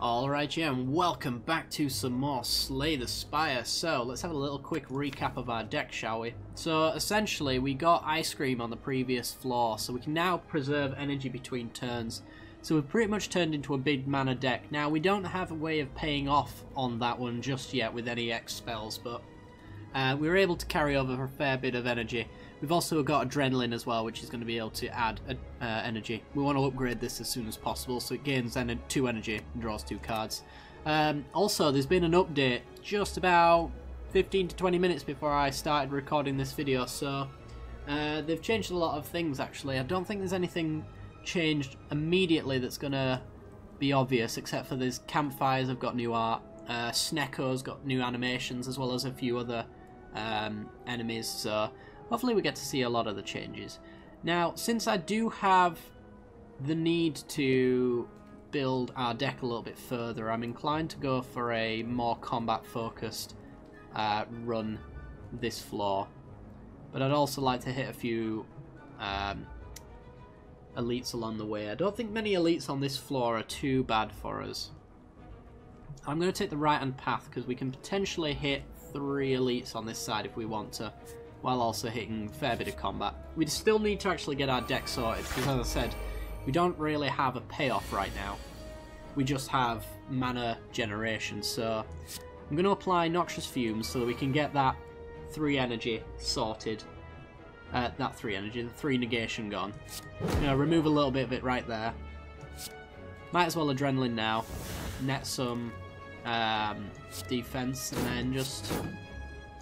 Alright, yeah, and welcome back to some more Slay the Spire. So, let's have a little quick recap of our deck, shall we? So, essentially, we got Ice Cream on the previous floor, so we can now preserve energy between turns. So we've pretty much turned into a big mana deck. Now, we don't have a way of paying off on that one just yet with any X spells, but we were able to carry over a fair bit of energy. We've also got Adrenaline as well, which is going to be able to add energy. We want to upgrade this as soon as possible, so it gains 2 energy and draws 2 cards. Also, there's been an update just about 15 to 20 minutes before I started recording this video, so they've changed a lot of things actually. I don't think there's anything changed immediately that's going to be obvious, except for these campfires have got new art, Snecko's got new animations, as well as a few other enemies, so hopefully we get to see a lot of the changes. Now, since I do have the need to build our deck a little bit further, I'm inclined to go for a more combat-focused run this floor. But I'd also like to hit a few elites along the way. I don't think many elites on this floor are too bad for us. I'm going to take the right-hand path because we can potentially hit 3 elites on this side if we want to, while also hitting a fair bit of combat. We still need to actually get our deck sorted, because as I said, we don't really have a payoff right now. We just have mana generation, so I'm going to apply Noxious Fumes so that we can get that 3 energy sorted. The 3 negation gone. You know, remove a little bit of it right there. Might as well Adrenaline now. Net some defense, and then just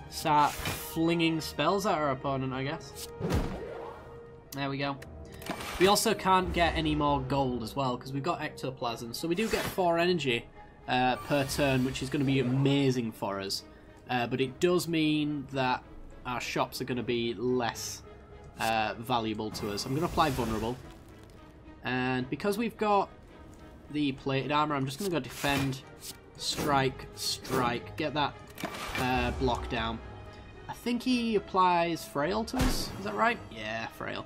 start flinging spells at our opponent, I guess. There we go. We also can't get any more gold as well, because we've got Ectoplasm. So we do get 4 energy per turn, which is going to be amazing for us. But it does mean that our shops are going to be less valuable to us. I'm going to apply Vulnerable. And because we've got the Plated Armor, I'm just going to go Defend, Strike, Strike, get that block down. I think he applies Frail to us, is that right? Yeah, Frail.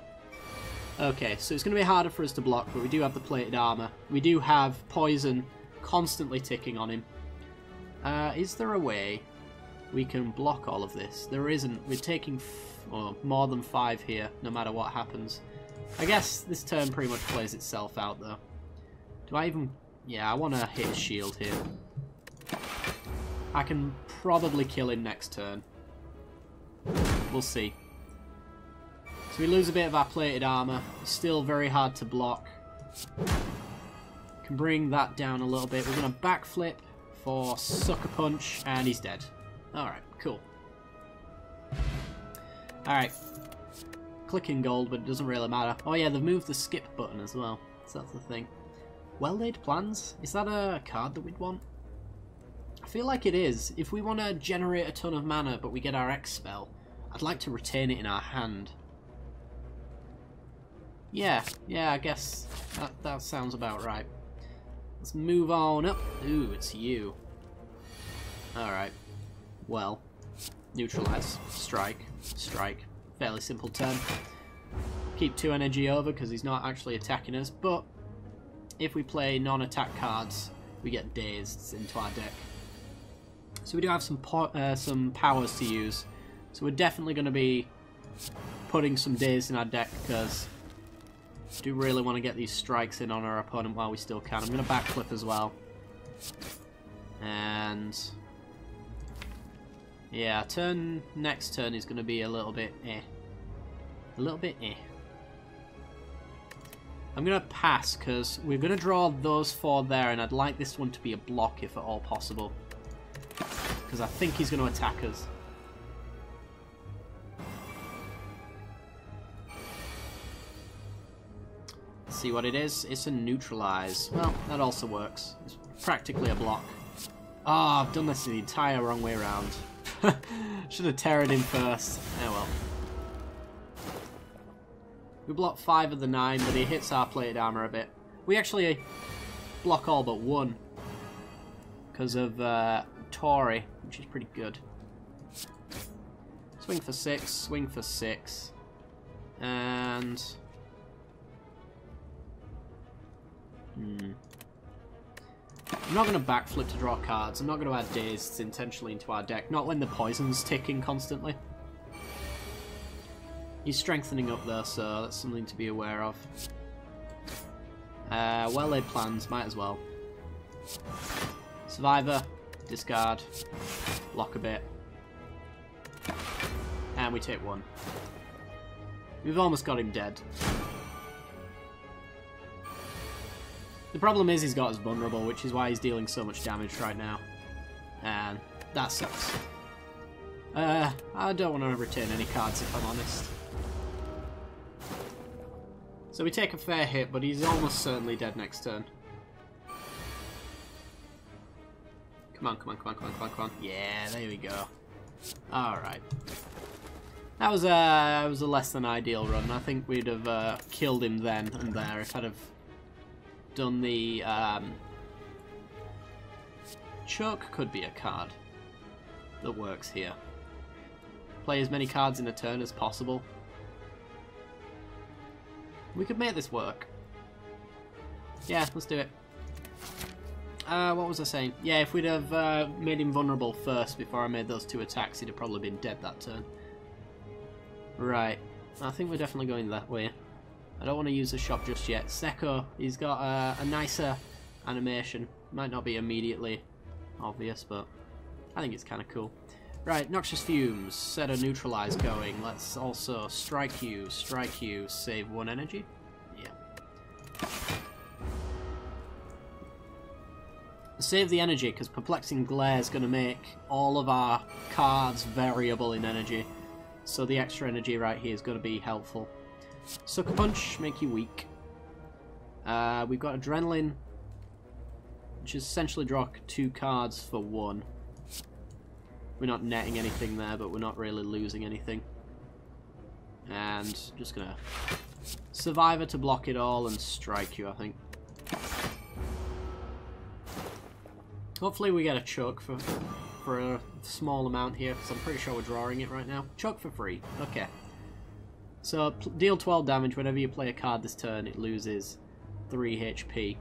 Okay, so it's going to be harder for us to block, but we do have the Plated Armor. We do have Poison constantly ticking on him. Is there a way we can block all of this? There isn't. We're taking more than 5 here, no matter what happens. I guess this turn pretty much plays itself out, though. Do I even... Yeah, I want to hit his shield here. I can probably kill him next turn. We'll see. So we lose a bit of our Plated Armor. It's still very hard to block. Can bring that down a little bit. We're going to backflip for Sucker Punch, and he's dead. Alright, cool. Alright. Clicking gold, but it doesn't really matter. Oh yeah, they've moved the skip button as well. So that's the thing. Well-laid plans? Is that a card that we'd want? I feel like it is. If we want to generate a ton of mana, but we get our X spell, I'd like to retain it in our hand. Yeah, I guess that sounds about right. Let's move on up. Ooh, it's you. Alright. Well, neutralize, strike, strike. Fairly simple turn. Keep 2 energy over because he's not actually attacking us, but if we play non-attack cards, we get dazed into our deck. So we do have some powers to use. So we're definitely going to be putting some dazed in our deck because we do really want to get these strikes in on our opponent while we still can. I'm going to backflip as well. And yeah, next turn is going to be a little bit eh. A little bit eh. I'm going to pass because we're going to draw those 4 there, and I'd like this one to be a block if at all possible. Because I think he's going to attack us. Let's see what it is. It's a neutralize. Well, that also works. It's practically a block. Oh, I've done this the entire wrong way around. Should have terrored him first. Oh well. We block 5 of the 9, but he hits our Plated Armor a bit. We actually block all but 1 because of Tori, which is pretty good. Swing for 6, swing for 6, and I'm not going to backflip to draw cards. I'm not going to add dazed intentionally into our deck. Not when the poison's ticking constantly. He's strengthening up there, so that's something to be aware of. Well-laid plans, might as well. Survivor, discard, block a bit. And we take one. We've almost got him dead. The problem is he's got us vulnerable, which is why he's dealing so much damage right now. And that sucks. I don't want to retain any cards if I'm honest. So we take a fair hit, but he's almost certainly dead next turn. Come on, come on, come on, come on, come on, come on. Yeah, there we go. Alright. That was a less than ideal run. I think we'd have killed him then and there if I'd have done the... Choke could be a card that works here. Play as many cards in a turn as possible. We could make this work. Yeah, let's do it. What was I saying? Yeah, if we'd have made him vulnerable first before I made those two attacks, he'd have probably been dead that turn. Right. I think we're definitely going that way. I don't want to use the shop just yet. Seko, he's got a nicer animation. Might not be immediately obvious, but I think it's kind of cool. Right, Noxious Fumes, set a neutralize going. Let's also strike you, save 1 energy. Yeah. Save the energy, because Perplexing Glare is going to make all of our cards variable in energy. So the extra energy right here is going to be helpful. Sucker Punch, make you weak. We've got Adrenaline, which is essentially draw 2 cards for 1. We're not netting anything there, but we're not really losing anything. And just gonna Survivor to block it all and strike you, I think. Hopefully we get a choke for a small amount here, because I'm pretty sure we're drawing it right now. Choke for free. Okay. So deal 12 damage. Whenever you play a card this turn, it loses 3 HP.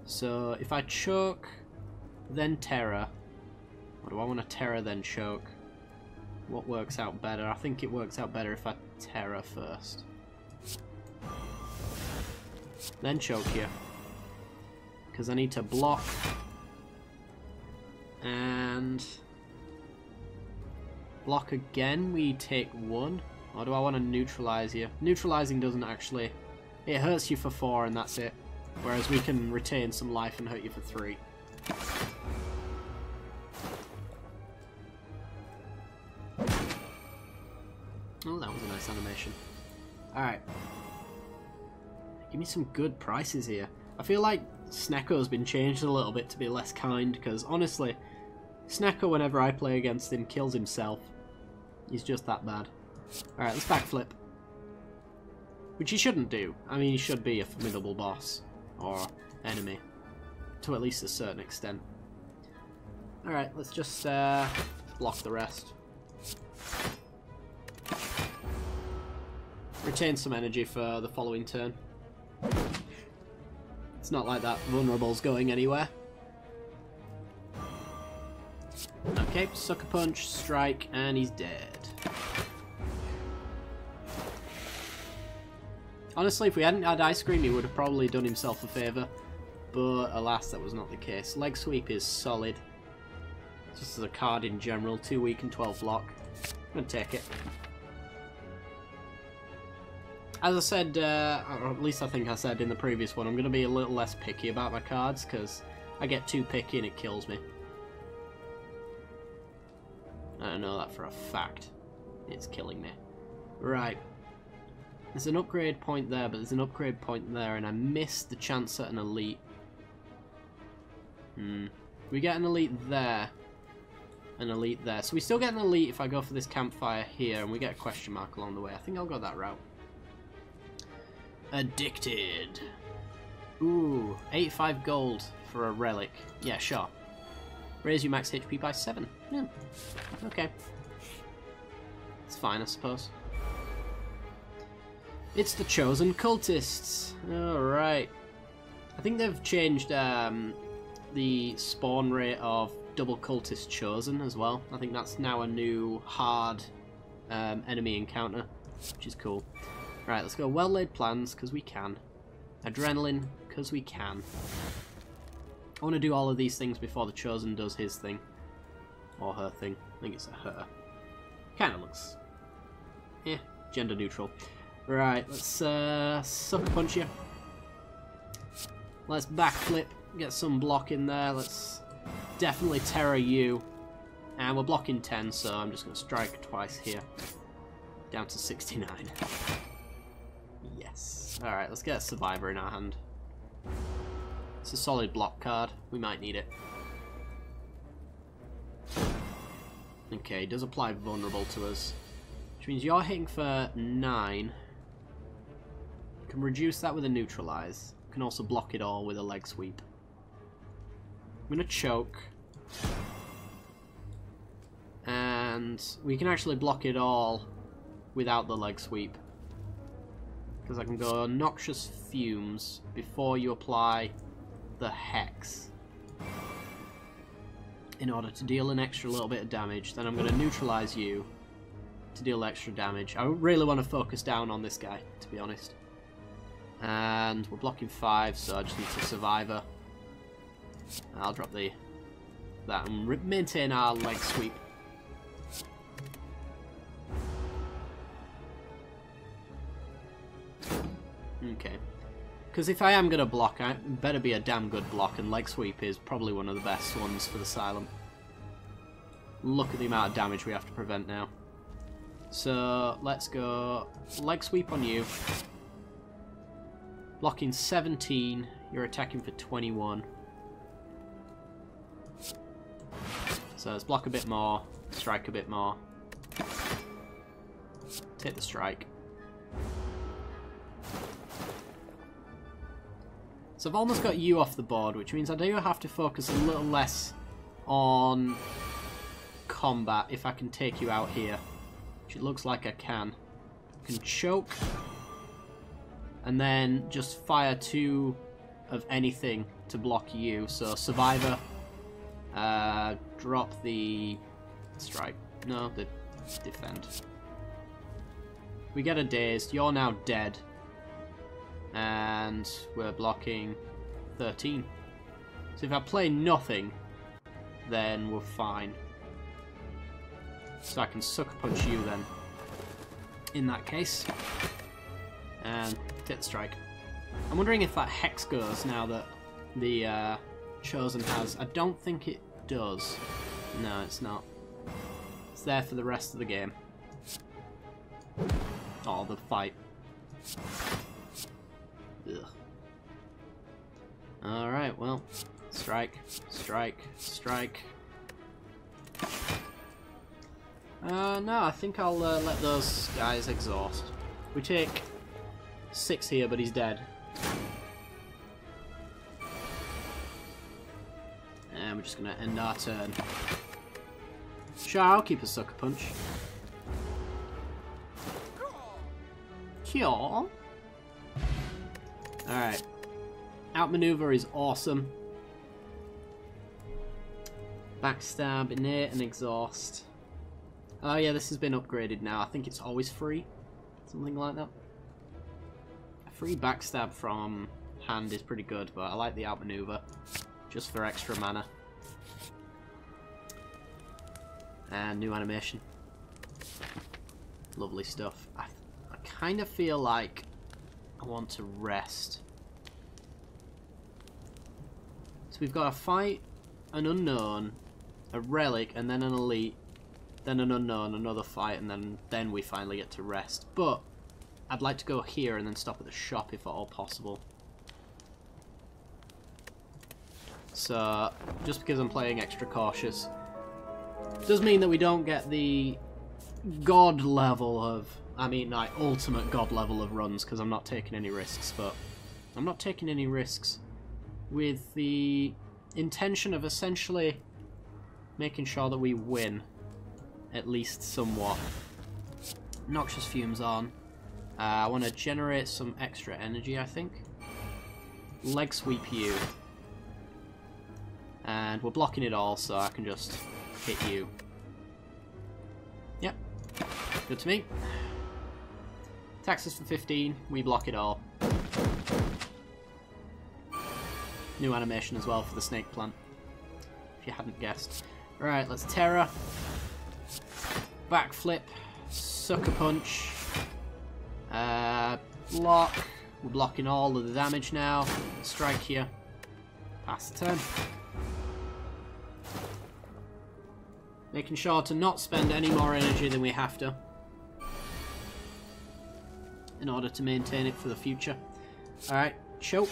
So if I choke, then Terror. Or do I want to Terror then choke? What works out better? I think it works out better if I Terror first. Then choke you. Because I need to block. And block again, we take 1. Or do I want to neutralize you? Neutralizing doesn't actually... It hurts you for 4 and that's it. Whereas we can retain some life and hurt you for 3. Oh, that was a nice animation. Alright. Give me some good prices here. I feel like Sneko's been changed a little bit to be less kind, because honestly, Sneko, whenever I play against him, kills himself. He's just that bad. Alright, let's backflip. Which he shouldn't do. I mean, he should be a formidable boss. Or enemy. To at least a certain extent. Alright, let's just block the rest. Retain some energy for the following turn. It's not like that vulnerable's going anywhere. Okay, Sucker Punch, Strike, and he's dead. Honestly, if we hadn't had Ice Cream, he would have probably done himself a favour. But alas, that was not the case. Leg Sweep is solid. Just as a card in general, 2 weak and 12 block. I'm going to take it. As I said, or at least I think I said in the previous one, I'm going to be a little less picky about my cards, because I get too picky and it kills me. I know that for a fact. It's killing me. Right. There's an upgrade point there, but there's an upgrade point there, and I missed the chance at an elite. We get an elite there. An elite there. So we still get an elite if I go for this campfire here, and we get a question mark along the way. I think I'll go that route. Addicted. Ooh, 85 gold for a relic. Yeah, sure. Raise your max HP by 7. Yeah. Okay. It's fine, I suppose. It's the Chosen Cultists. Alright. I think they've changed the spawn rate of double cultist chosen as well. I think that's now a new hard enemy encounter, which is cool. Right, let's go well-laid plans, because we can. Adrenaline, because we can. I want to do all of these things before the chosen does his thing. Or her thing. I think it's a her. Kind of looks... gender neutral. Right, let's sucker punch you. Let's backflip, get some block in there. Let's definitely terror you. And we're blocking 10, so I'm just going to strike twice here. Down to 69. Yes. Alright, let's get a survivor in our hand. It's a solid block card. We might need it. Okay, it does apply vulnerable to us. Which means you're hitting for 9. Can reduce that with a neutralize. Can also block it all with a leg sweep. I'm going to choke. And we can actually block it all without the leg sweep. Because I can go Noxious Fumes before you apply the Hex. In order to deal an extra little bit of damage. Then I'm going to neutralize you to deal extra damage. I really want to focus down on this guy, to be honest. And we're blocking 5, so I just need to survivor. I'll drop that and maintain our leg sweep. Okay. Because if I am going to block, I better be a damn good block, and leg sweep is probably one of the best ones for the Silent. Look at the amount of damage we have to prevent now. So, let's go leg sweep on you. Blocking 17, you're attacking for 21. So let's block a bit more, strike a bit more. Take the strike. So I've almost got you off the board, which means I do have to focus a little less on combat if I can take you out here. Which it looks like I can. I can choke. And then just fire 2 of anything to block you. So survivor. Drop the strike. No, the defend. We get a dazed. You're now dead. And we're blocking 13. So if I play nothing, then we're fine. So I can sucker punch you then. In that case. And take the strike. I'm wondering if that Hex goes now that the Chosen has. I don't think it does. No, it's not. It's there for the rest of the game. Oh, the fight. Ugh. Alright, well. Strike, strike, strike. No, I think I'll let those guys exhaust. We take 6 here, but he's dead. And we're just going to end our turn. Sure, I'll keep a sucker punch. Cure. Alright. Outmaneuver is awesome. Backstab, innate, and exhaust. Oh yeah, this has been upgraded now. I think it's always free. Something like that. A free backstab from hand is pretty good, but I like the outmaneuver. Just for extra mana. And new animation. Lovely stuff. I kind of feel like I want to rest. So we've got a fight, an unknown, a relic, and then an elite, then an unknown, another fight, and then we finally get to rest. But I'd like to go here and then stop at the shop if at all possible. So, just because I'm playing extra cautious, does mean that we don't get the god level of, I mean like ultimate god level of runs, because I'm not taking any risks, but I'm not taking any risks with the intention of essentially making sure that we win, at least somewhat. Noxious Fumes on. I want to generate some extra energy, I think. Leg sweep you. fine. We're blocking it all, so I can just hit you. Yep. Good to me. Attacks us for 15. We block it all. New animation as well for the snake plant, if you hadn't guessed. Right, let's Terra. Backflip. Sucker punch. Block. We're blocking all of the damage now. Strike here. Pass the turn. Making sure to not spend any more energy than we have to, in order to maintain it for the future. Alright, choke.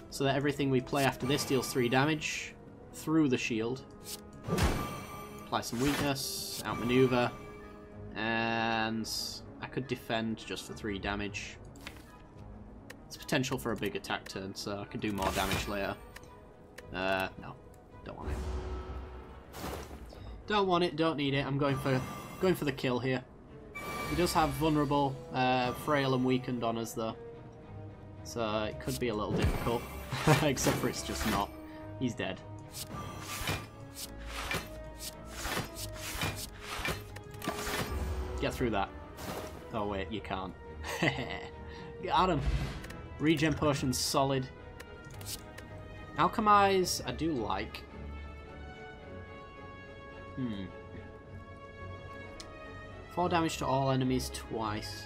So that everything we play after this deals 3 damage through the shield. Apply some weakness, outmaneuver, and I could defend just for 3 damage. It's potential for a big attack turn, so I could do more damage later. No, don't want it. Don't want it, don't need it. I'm going for the kill here. He does have vulnerable, frail and weakened on us though, so it could be a little difficult. Except for it's just not. He's dead. Get through that. Oh wait, you can't. Got him. Regen potion's solid. Alchemize, I do like. 4 damage to all enemies twice.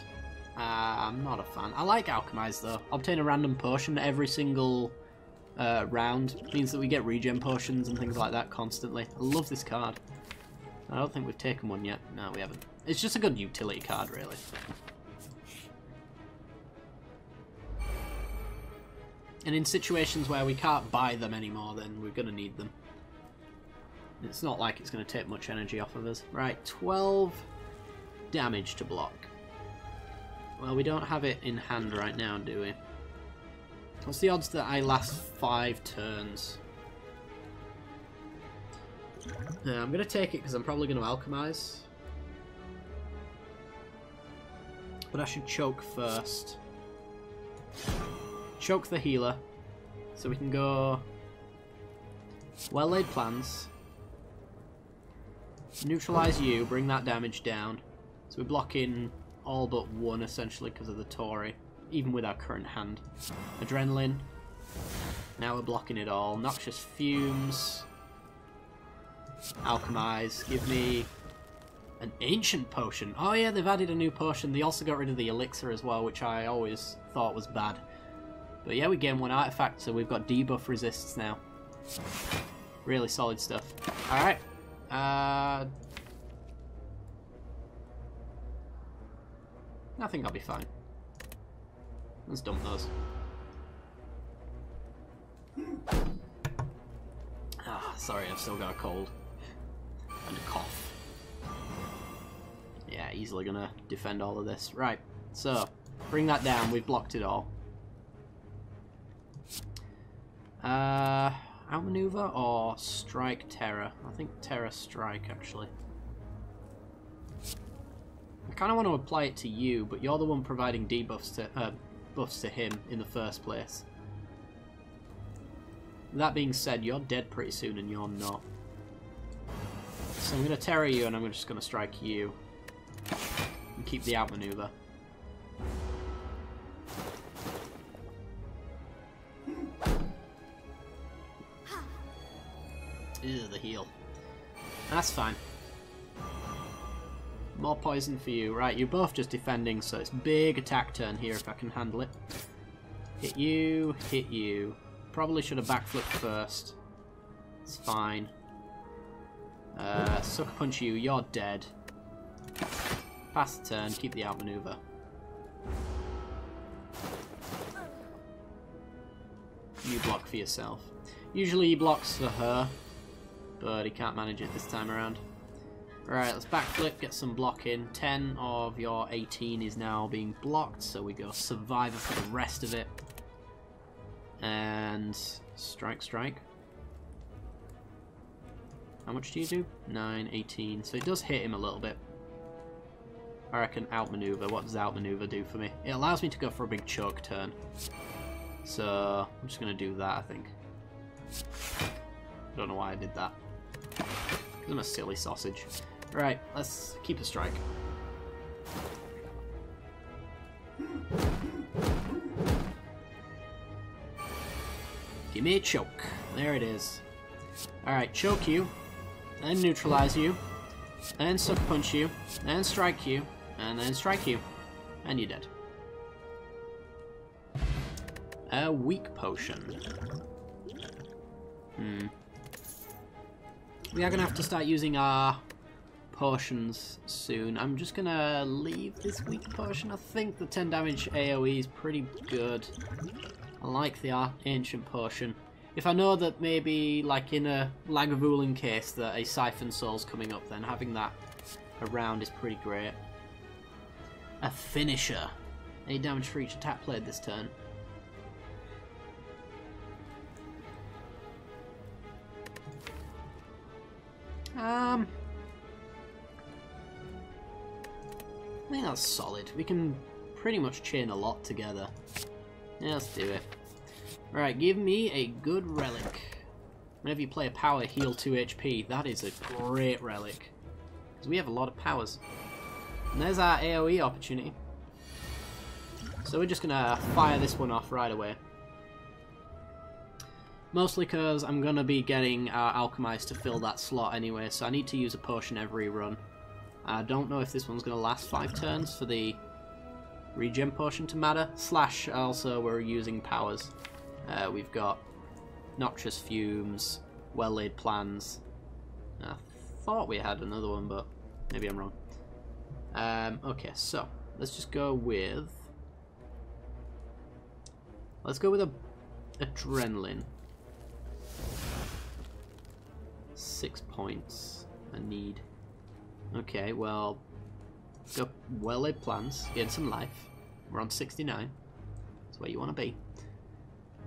I'm not a fan. I like Alchemize though. Obtain a random potion every single round. Means that we get regen potions and things like that constantly. I love this card. I don't think we've taken one yet. No, we haven't. It's just a good utility card, really. And in situations where we can't buy them anymore, then we're going to need them. It's not like it's going to take much energy off of us. Right, 12 damage to block. Well, we don't have it in hand right now, do we? What's the odds that I last 5 turns? I'm going to take it because I'm probably going to alchemize. But I should choke first. Choke the healer. So we can go well-laid plans. Neutralize you, bring that damage down. So we're blocking all but 1 essentially because of the Torii, even with our current hand. Adrenaline. Now we're blocking it all. Noxious Fumes. Alchemize. Give me an Ancient Potion. Oh yeah, they've added a new potion. They also got rid of the Elixir as well, which I always thought was bad. But yeah, we gain 1 artifact, so we've got debuff resists now. Really solid stuff. Alright. I think I'll be fine. Let's dump those. Sorry, I've still got a cold. And a cough. Yeah, easily gonna defend all of this. Right, so, bring that down. We've blocked it all. Outmaneuver or Strike Terra? I think Terra Strike, actually. I kind of want to apply it to you, but you're the one providing debuffs to buffs to him in the first place. That being said, you're dead pretty soon and you're not. So I'm going to Terra you and I'm just going to strike you. And keep the outmaneuver. Ew, the heal. That's fine. More poison for you. Right, you're both just defending, so it's big attack turn here if I can handle it. Hit you, hit you. Probably should have backflipped first. It's fine. Sucker punch you, you're dead. Pass the turn, keep the outmaneuver. You block for yourself. Usually he blocks for her, but he can't manage it this time around. Right, let's backflip, get some block in. 10 of your 18 is now being blocked, so we go Survivor for the rest of it. And strike, strike. How much do you do? 9, 18. So it does hit him a little bit. I reckon outmaneuver. What does outmaneuver do for me? It allows me to go for a big choke turn. So I'm just going to do that, I think. don't know why I did that. 'Cause I'm a silly sausage. Right, let's keep a strike. Give me a choke. There it is. Alright, choke you, then neutralize you, then sucker punch you, then strike you, and then strike you. And you're dead. A weak potion. We are going to have to start using our potions soon. I'm just going to leave this weak potion. I think the 10 damage AoE is pretty good. I like the ancient potion. If I know that maybe, like in a Lagavulin case, that a Siphon Soul's coming up, then having that around is pretty great. A finisher. 8 damage for each attack played this turn. I think that's solid. We can pretty much chain a lot together. Yeah, let's do it. Right, give me a good relic. Whenever you play a power, heal 2 HP. That is a great relic. Because we have a lot of powers. And there's our AoE opportunity. So we're just going to fire this one off right away. Mostly because I'm going to be getting our Alchemize to fill that slot anyway, so I need to use a potion every run. I don't know if this one's going to last 5 turns for the regen potion to matter. Slash, also we're using powers. We've got Noxious Fumes, Well-Laid Plans. I thought we had another one, but maybe I'm wrong. Okay, so let's just go with... Let's go with a Adrenaline. 6 points I need. Okay, well, go Well-Laid Plans, gain some life. We're on 69. That's where you want to be.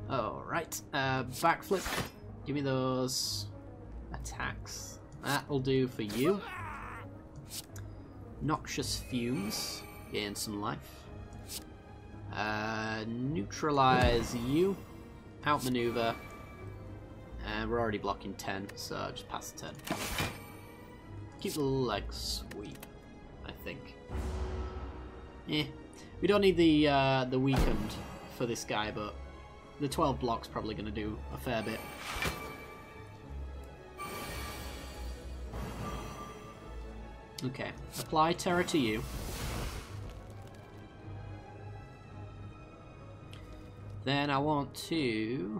Alright, backflip. Give me those attacks. That'll do for you. Noxious Fumes, gain some life. Neutralize you. Outmaneuver. And we're already blocking 10, so just pass the 10. Keep the leg sweep, I think. Eh. We don't need the weakened for this guy, but the 12 block's probably going to do a fair bit. Okay, apply terror to you. Then I want to...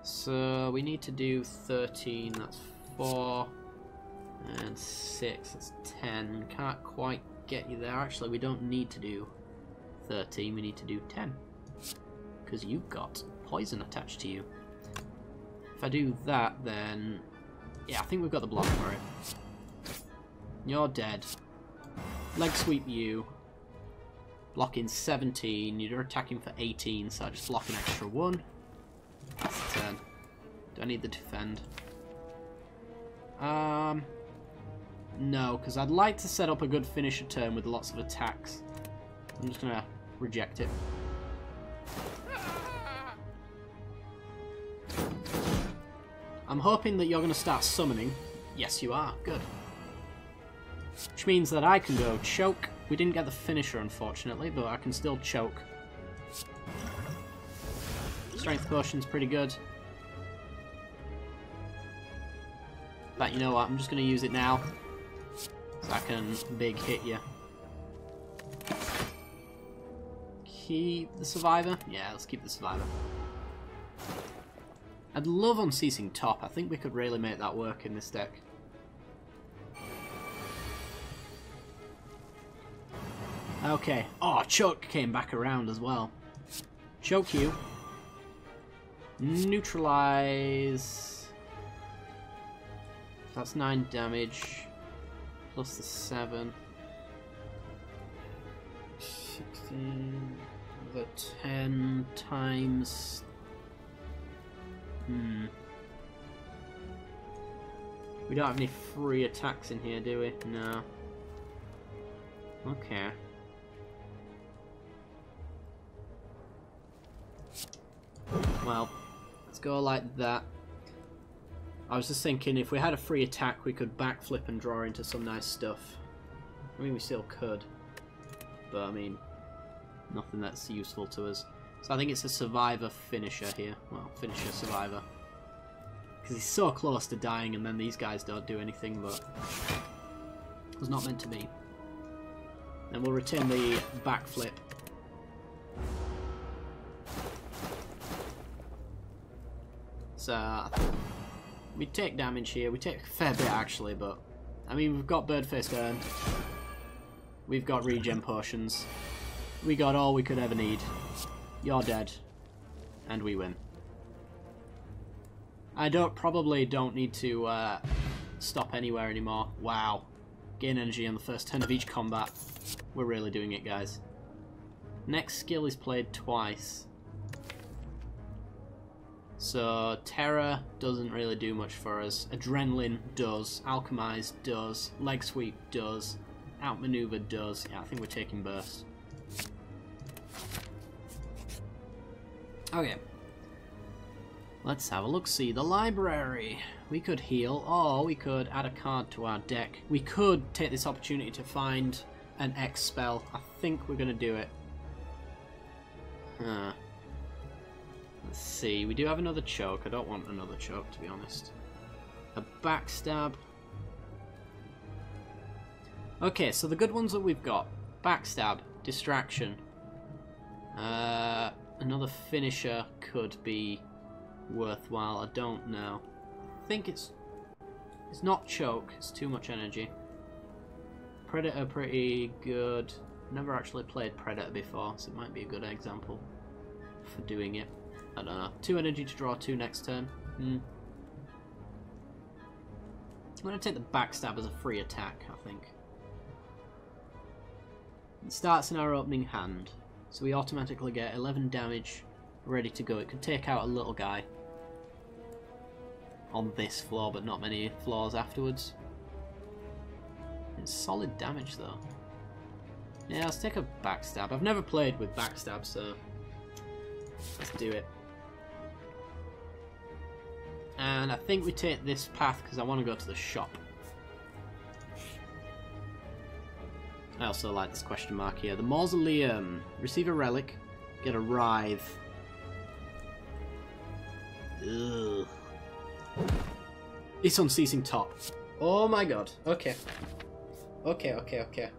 So we need to do 13, that's 4, and 6, that's 10. Can't quite get you there. Actually, we don't need to do 13, we need to do 10. Because you've got poison attached to you. If I do that, then... Yeah, I think we've got the block for it. You're dead. Leg sweep you. Blocking 17, you're attacking for 18, so I just block an extra 1. That's the turn. Do I need the defend? No, because I'd like to set up a good finisher turn with lots of attacks. I'm just gonna reject it. I'm hoping that you're gonna start summoning. Yes, you are. Good. Which means that I can go choke. We didn't get the finisher, unfortunately, but I can still choke. Strength potion's pretty good. But you know what, I'm just going to use it now. So I can big hit you. Keep the survivor? Yeah, let's keep the survivor. I'd love Unceasing Top. I think we could really make that work in this deck. Okay. Oh, Choke came back around as well. Choke you. Neutralize. That's 9 damage. Plus the 7. 16. The 10 times. We don't have any free attacks in here, do we? No. Okay. Well, Let's go like that. I was just thinking if we had a free attack we could backflip and draw into some nice stuff. I mean we still could, but I mean nothing that's useful to us. So I think it's a survivor finisher here. Well, finisher survivor. Because he's so close to dying and then these guys don't do anything, but it was not meant to be. And we'll retain the backflip. So we take damage here. We take a fair bit actually, but I mean we've got Birdface Urn. We've got regen potions. We got all we could ever need. You're dead. And we win. I probably don't need to stop anywhere anymore. Wow. Gain energy on the first turn of each combat. We're really doing it, guys. Next skill is played twice. So, Terror doesn't really do much for us. Adrenaline does. Alchemize does. Leg Sweep does. Outmaneuver does. Yeah, I think we're taking Burst. Okay. Let's have a look-see. The library. We could heal, or we could add a card to our deck. We could take this opportunity to find an X spell. I think we're going to do it. Let's see. We do have another choke. I don't want another choke, to be honest. A backstab. Okay, so the good ones that we've got. Backstab. Distraction. Another finisher could be worthwhile. I don't know. I think it's not choke. It's too much energy. Predator pretty good. Never actually played Predator before, so it might be a good example for doing it. I don't know. 2 energy to draw 2 next turn. I'm going to take the backstab as a free attack, I think. It starts in our opening hand, so we automatically get 11 damage ready to go. It could take out a little guy on this floor, but not many floors afterwards. It's solid damage though. Yeah, let's take a backstab. I've never played with backstab, so let's do it. And I think we take this path because I want to go to the shop. I also like this question mark here. The Mausoleum. Receive a relic. Get a writhe. Ugh. It's unceasing top. Oh my god. Okay. Okay.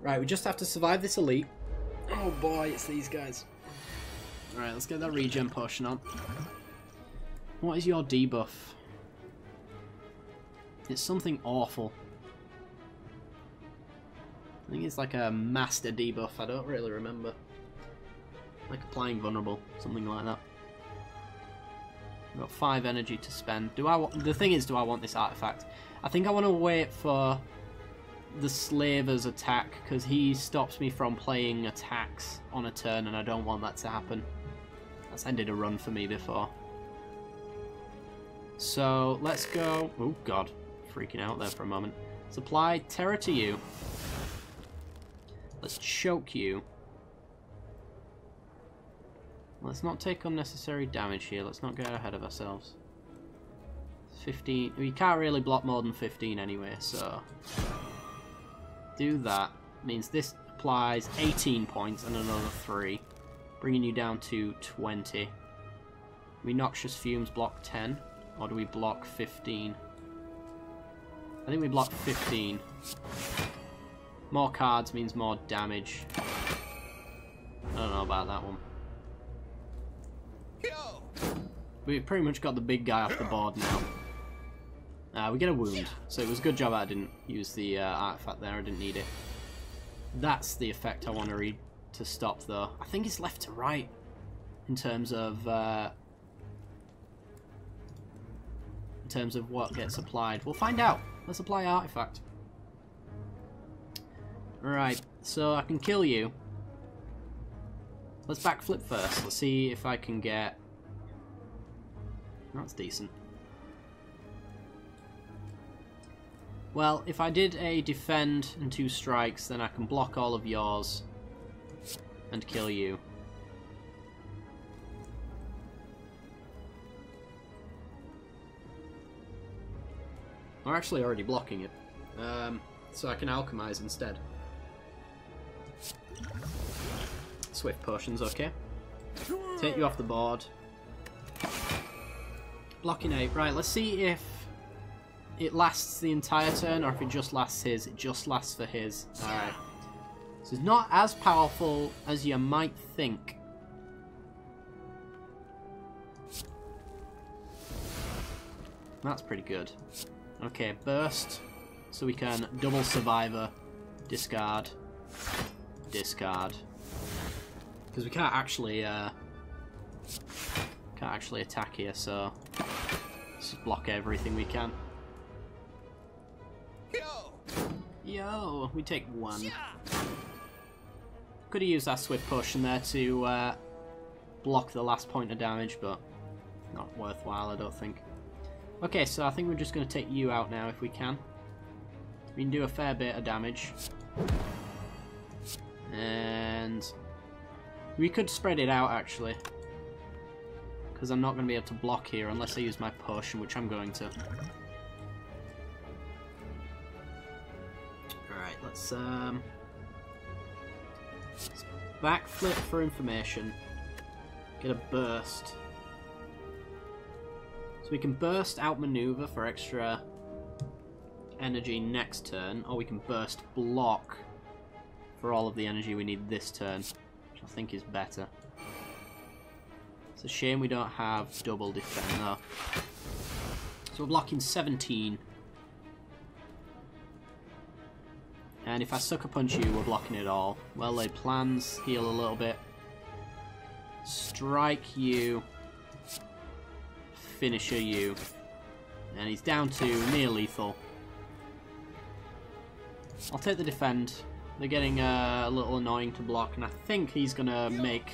Right, we just have to survive this elite. Oh boy, it's these guys. Alright, let's get that regen potion on. What is your debuff? It's something awful. I think it's like a master debuff, I don't really remember. Like applying vulnerable, something like that. I've got 5 energy to spend. The thing is, do I want this artifact? I think I want to wait for the Slaver's attack, because he stops me from playing attacks on a turn, and I don't want that to happen. That's ended a run for me before. So, let's go... Oh, God. Freaking out there for a moment. Supply terror to you. Let's choke you. Let's not take unnecessary damage here. Let's not get ahead of ourselves. 15... We can't really block more than 15 anyway, so... Do that. Means this applies 18 points and another 3. Bringing you down to 20. We Noxious Fumes block 10. Or do we block 15? I think we block 15. More cards means more damage. I don't know about that one. We've pretty much got the big guy off the board now. We get a wound, so it was a good job I didn't use the artifact there. I didn't need it. That's the effect I want to read to stop, though. I think it's left to right in terms of what gets applied. We'll find out. Let's apply artifact. Right, so I can kill you. Let's backflip first. Let's see if I can get... That's decent. Well, if I did a defend and 2 strikes, then I can block all of yours and kill you. We're actually already blocking it. So I can alchemize instead. Swift potions, okay. Take you off the board. Blocking 8. Right, let's see if it lasts the entire turn or if it just lasts his. It just lasts for his. Alright. So it's not as powerful as you might think. That's pretty good. Okay, burst. So we can double survivor, discard, discard. Because we can't actually attack here, so let's just block everything we can. Yo, we take 1. Could have used that swift potion there to block the last point of damage, but not worthwhile, I don't think. Okay, so I think we're just going to take you out now if we can. We can do a fair bit of damage. And we could spread it out, actually. Because I'm not going to be able to block here unless I use my potion, which I'm going to. Alright, let's backflip for information. Get a burst. So we can burst outmaneuver for extra energy next turn, or we can burst block for all of the energy we need this turn, which I think is better. It's a shame we don't have double defend though. So we're blocking 17. And if I sucker punch you, we're blocking it all. Well laid plans, heal a little bit. Strike you. Finisher you. And he's down to near lethal. I'll take the defend. They're getting a little annoying to block, and I think he's going to make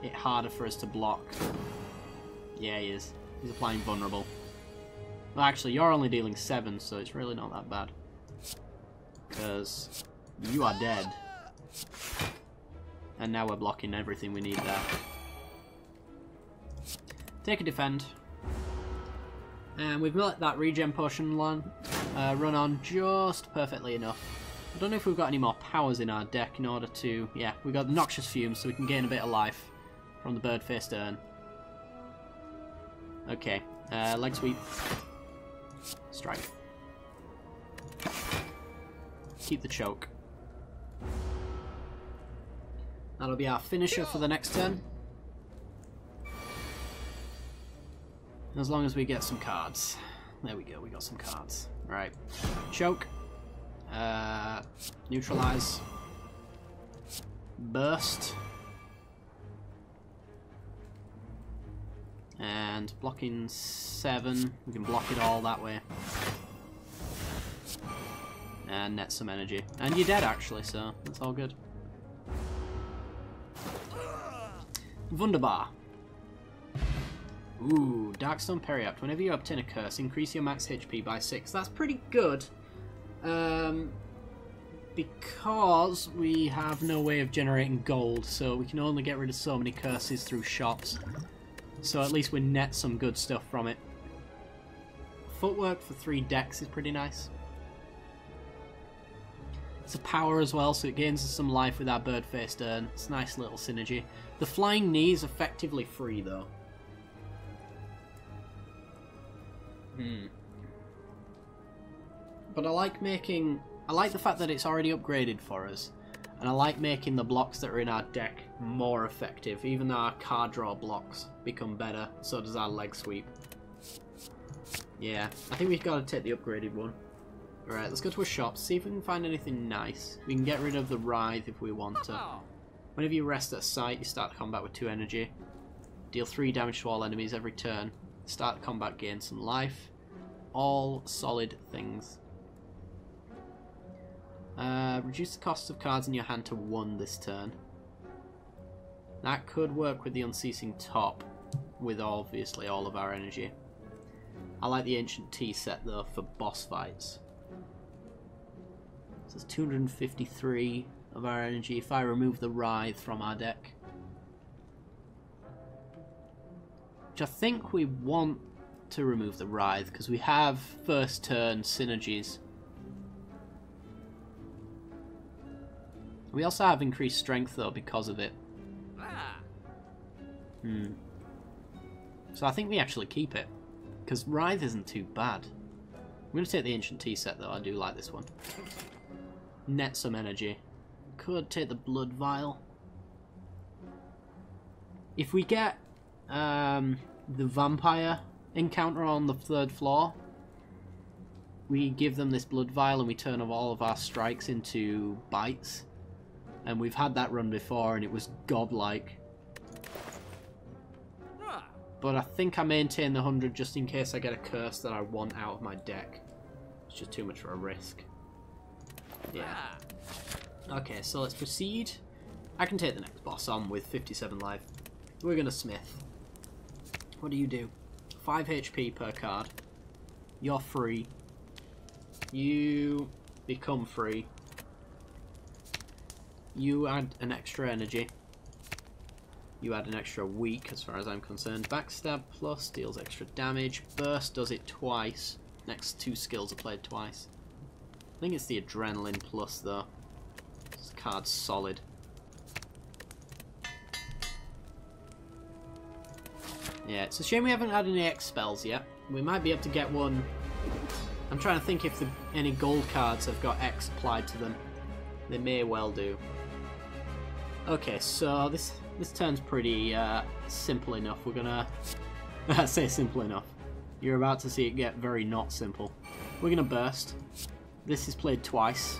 it harder for us to block. Yeah, he is. He's applying vulnerable. Well, actually, you're only dealing 7, so it's really not that bad. Because you are dead. And now we're blocking everything we need there. Take a defend. And we've let that regen potion run on just perfectly enough. I don't know if we've got any more powers in our deck in order to... Yeah, we've got the Noxious Fumes, so we can gain a bit of life from the bird-faced urn. Okay, leg sweep. Strike. Keep the choke. That'll be our finisher for the next turn. As long as we get some cards. There we go, we got some cards. Right. Choke. Neutralize. Burst. And blocking 7. We can block it all that way. And net some energy. And you're dead actually, so that's all good. Wunderbar. Ooh, Darkstone Periapt. Whenever you obtain a curse, increase your max HP by 6. That's pretty good. Because we have no way of generating gold, so we can only get rid of so many curses through shops. So at least we net some good stuff from it. Footwork for 3 decks is pretty nice. It's a power as well, so it gains us some life with our bird-faced urn. It's a nice little synergy. The flying knee is effectively free though. But I like the fact that it's already upgraded for us, and I like making the blocks that are in our deck more effective. Even though our card draw blocks become better, so does our leg sweep. Yeah, I think we've got to take the upgraded one. Alright, let's go to a shop, see if we can find anything nice. We can get rid of the Writhe if we want to. Whenever you rest at a site, you start combat with 2 energy. Deal 3 damage to all enemies every turn. Start combat, gain some life. All solid things. Reduce the cost of cards in your hand to 1 this turn. That could work with the Unceasing Top, with obviously all of our energy. I like the Ancient Tea set though for boss fights. So it's 253 of our energy if I remove the Writhe from our deck. Which I think we want to remove the Writhe, because we have first turn synergies. We also have increased strength though because of it. So I think we actually keep it, because Writhe isn't too bad. I'm going to take the Ancient Tea set though, I do like this one. Net some energy. Could take the Blood Vial. If we get the vampire encounter on the 3rd floor, we give them this Blood Vial and we turn all of our strikes into bites. And we've had that run before and it was godlike. But I think I maintain the 100 just in case I get a curse that I want out of my deck. It's just too much for a risk. Yeah. Okay, so let's proceed. I can take the next boss on with 57 life. We're gonna smith. What do you do? 5 HP per card. You're free. You become free. You add an extra energy. You add an extra weak as far as I'm concerned. Backstab plus deals extra damage. Burst does it twice. Next 2 skills are played twice. I think it's the Adrenaline plus though. This card's solid. Yeah, it's a shame we haven't had any X spells yet. We might be able to get one. I'm trying to think if any gold cards have got X applied to them. They may well do. Okay, so this turn's pretty simple enough. We're gonna say simple enough. You're about to see it get very not simple. We're gonna burst. This is played twice.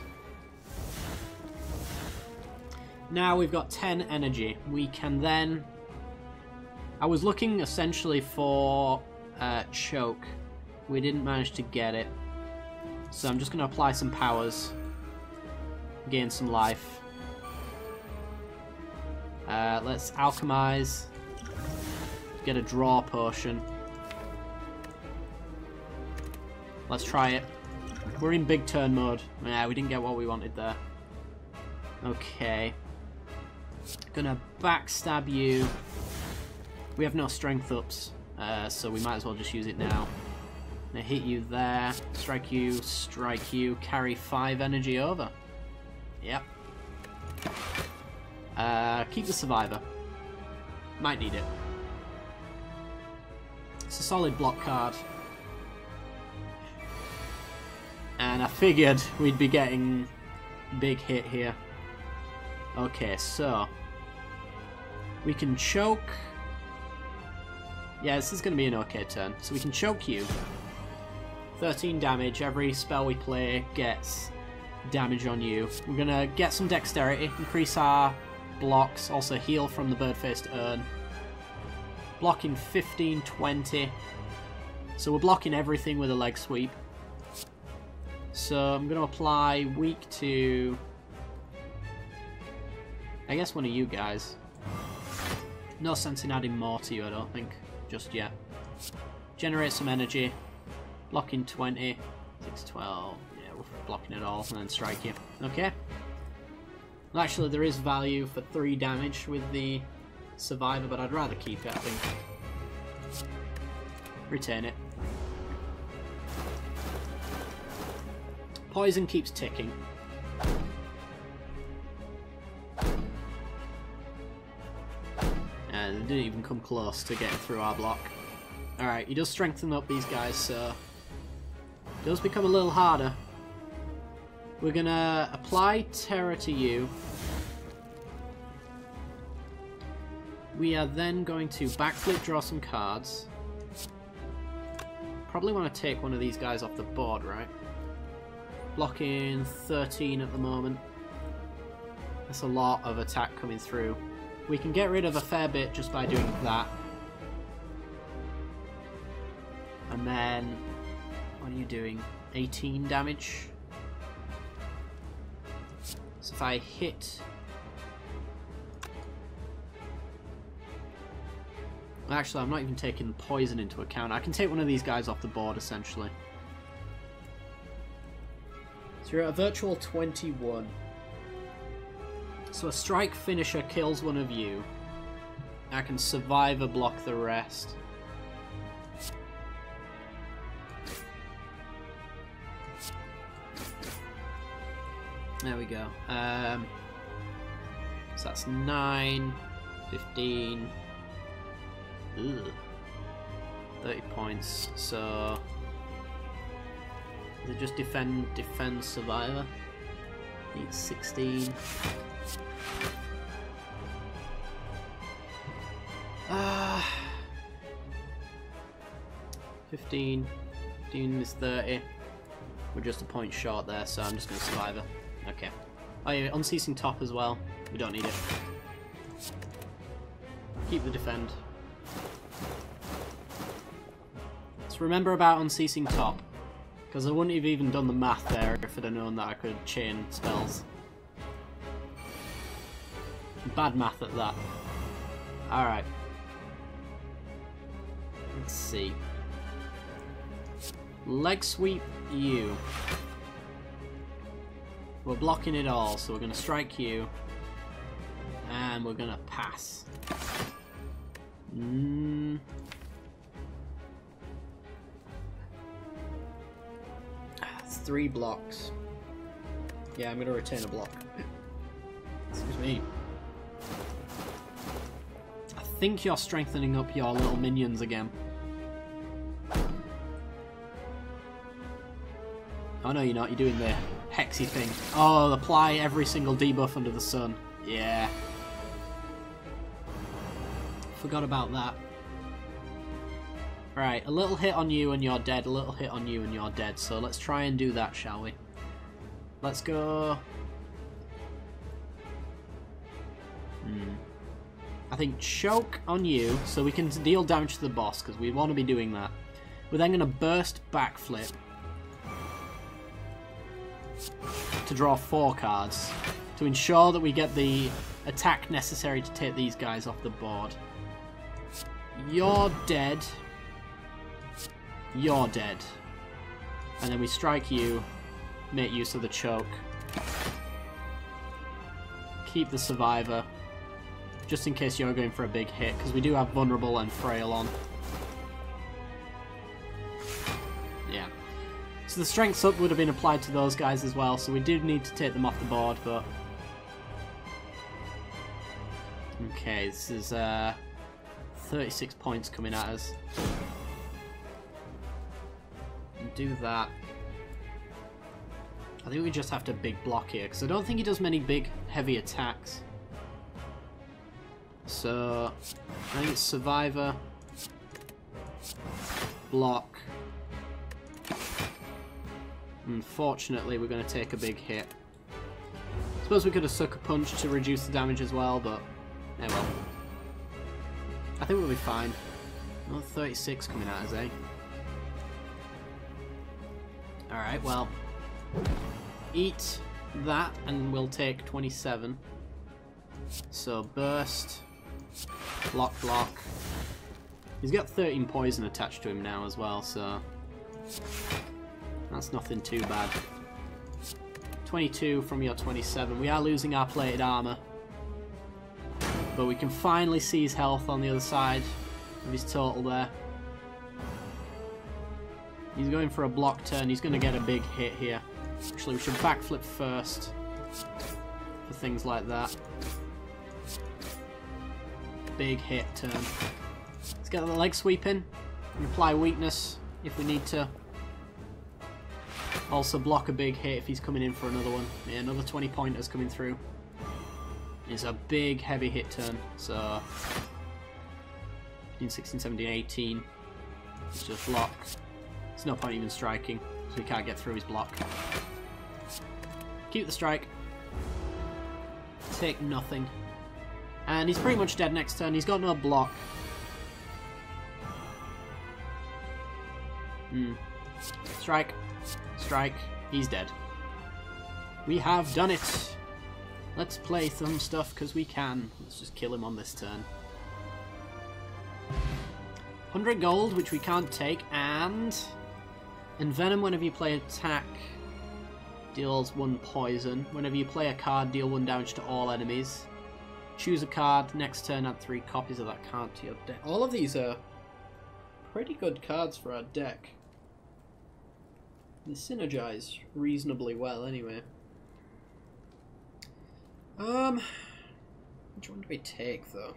Now we've got 10 energy. We can then... I was looking essentially for choke. We didn't manage to get it. So I'm just gonna apply some powers. Gain some life. Let's alchemize. Get a draw potion. Let's try it. We're in big turn mode. Yeah, we didn't get what we wanted there. Okay. Gonna backstab you. We have no strength ups, so we might as well just use it now. Gonna hit you there. Strike you, carry 5 energy over. Yep. Keep the Survivor. Might need it. It's a solid block card. And I figured we'd be getting big hit here. Okay, so we can choke. Yeah, this is going to be an okay turn. So we can choke you. 13 damage. Every spell we play gets damage on you. We're going to get some dexterity, increase our blocks, also heal from the bird-faced urn. Blocking 15, 20. So we're blocking everything with a leg sweep. So I'm going to apply weak to... I guess one of you guys. No sense in adding more to you, I don't think, just yet. Generate some energy. Blocking 20. 6, 12. Yeah, we're blocking it all, and then strike you. Okay. Well, actually, there is value for 3 damage with the Survivor, but I'd rather keep it, I think. Retain it. Poison keeps ticking. And it didn't even come close to getting through our block. Alright, he does strengthen up these guys, so it does become a little harder. We're gonna apply Terror to you. We are then going to backflip, draw some cards. Probably want to take one of these guys off the board, right? Blocking 13 at the moment. That's a lot of attack coming through. We can get rid of a fair bit just by doing that. And then, what are you doing? 18 damage. So if I hit... Actually, I'm not even taking poison into account. I can take one of these guys off the board, essentially. So you're at a virtual 21. So a strike finisher kills one of you. I can survive or block the rest. There we go. So that's 9, 15, 30 points. So is it just defend, survivor? Needs 16. 15 is 30. We're just a point short there, so I'm just going to survive her. Okay. Oh yeah, unceasing top as well. We don't need it. Keep the defend. Let's remember about unceasing top, because I wouldn't have even done the math there if I'd have known that I could chain spells. Bad math at that. Alright. Let's see. Leg sweep you. We're blocking it all, so we're going to strike you. And we're going to pass. It's 3 blocks. Yeah, I'm going to retain a block. Excuse me. I think you're strengthening up your little minions again. Oh no, you're not. You're doing the hexy thing. Oh, apply every single debuff under the sun. Yeah. Forgot about that. Right, a little hit on you and you're dead. A little hit on you and you're dead. So let's try and do that, shall we? Let's go... I think choke on you so we can deal damage to the boss, because we want to be doing that. We're then going to burst backflip to draw 4 cards to ensure that we get the attack necessary to take these guys off the board. You're dead. You're dead. And then we strike you, make use of the choke. Keep the survivor, just in case you're going for a big hit, because we do have vulnerable and frail on. Yeah. So the strength up would have been applied to those guys as well, so we did need to take them off the board, but... Okay, this is 36 points coming at us. Do that. I think we just have to big block here, because I don't think he does many big, heavy attacks. So, I think it's survivor, block. Unfortunately, we're going to take a big hit. I suppose we could have sucker punched to reduce the damage as well, but yeah, well. I think we'll be fine. Oh, 36 coming at us, eh? Alright, well. Eat that and we'll take 27. So, burst. Block, block. He's got 13 poison attached to him now as well, so... That's nothing too bad. 22 from your 27. We are losing our plated armor. But we can finally see his health on the other side of his total there. He's going for a block turn. He's going to get a big hit here. Actually, we should backflip first for things like that. Big hit turn. Let's get the leg sweep in and apply weakness if we need to. Also block a big hit if he's coming in for another one. Yeah, another 20 pointers coming through. It's a big heavy hit turn. So 15, 16, 17, 18. Let's just block. There's no point even striking, so he can't get through his block. Keep the strike. Take nothing. And he's pretty much dead next turn. He's got no block. Strike. Strike. He's dead. We have done it. Let's play some stuff because we can. Let's just kill him on this turn. 100 gold, which we can't take, and Envenom whenever you play attack deals 1 poison. Whenever you play a card, deal 1 damage to all enemies. Choose a card, next turn add 3 copies of that card to your deck. All of these are pretty good cards for our deck. They synergize reasonably well anyway. Which one do we take, though?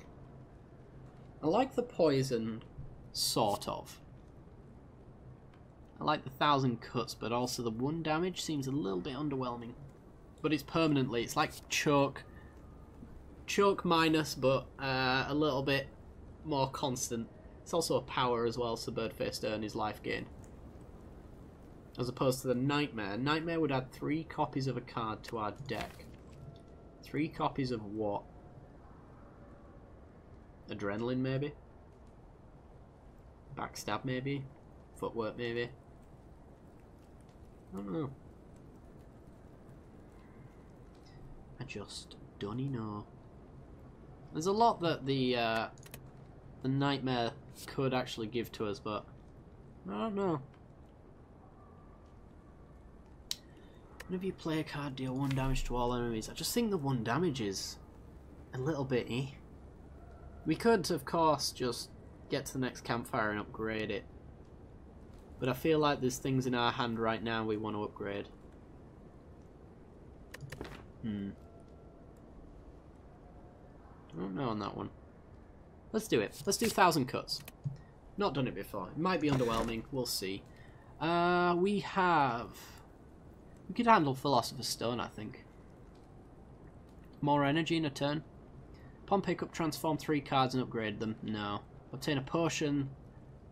I like the poison, sort of. I like the 1,000 cuts, but also the 1 damage seems a little bit underwhelming. But it's permanently. It's like choke. Choke minus, but a little bit more constant. It's also a power as well, so Bird-Faced earn his life gain. As opposed to the Nightmare. Nightmare would add 3 copies of a card to our deck. 3 copies of what? Adrenaline, maybe? Backstab, maybe? Footwork, maybe? I don't know. I just don't know. There's a lot that the Nightmare could actually give to us, but I don't know. Whenever you play a card, deal 1 damage to all enemies. I just think the 1 damage is a little bit We could, of course, just get to the next campfire and upgrade it. But I feel like there's things in our hand right now we want to upgrade. I don't know on that one. Let's do it. Let's do 1,000 cuts. Not done it before. It might be underwhelming. We'll see. We could handle Philosopher's Stone, I think. More energy in a turn. Upon pickup, transform 3 cards and upgrade them. No. Obtain a potion.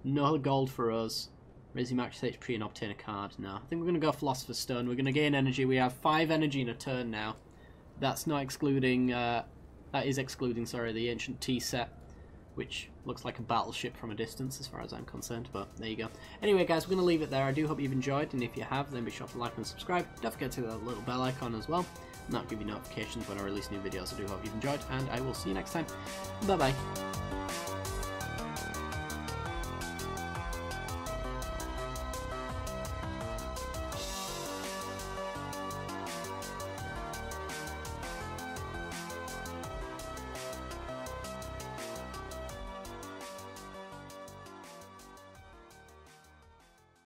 No gold for us. Raise your max HP and obtain a card. No. I think we're going to go Philosopher's Stone. We're going to gain energy. We have 5 energy in a turn now. That's not excluding... that is excluding, sorry, the Ancient Tea set, which looks like a battleship from a distance as far as I'm concerned, but there you go. Anyway, guys, we're going to leave it there. I do hope you've enjoyed, and if you have, then be sure to like and subscribe. Don't forget to hit that little bell icon as well, and that'll give you notifications when I release new videos. I do hope you've enjoyed, and I will see you next time. Bye-bye.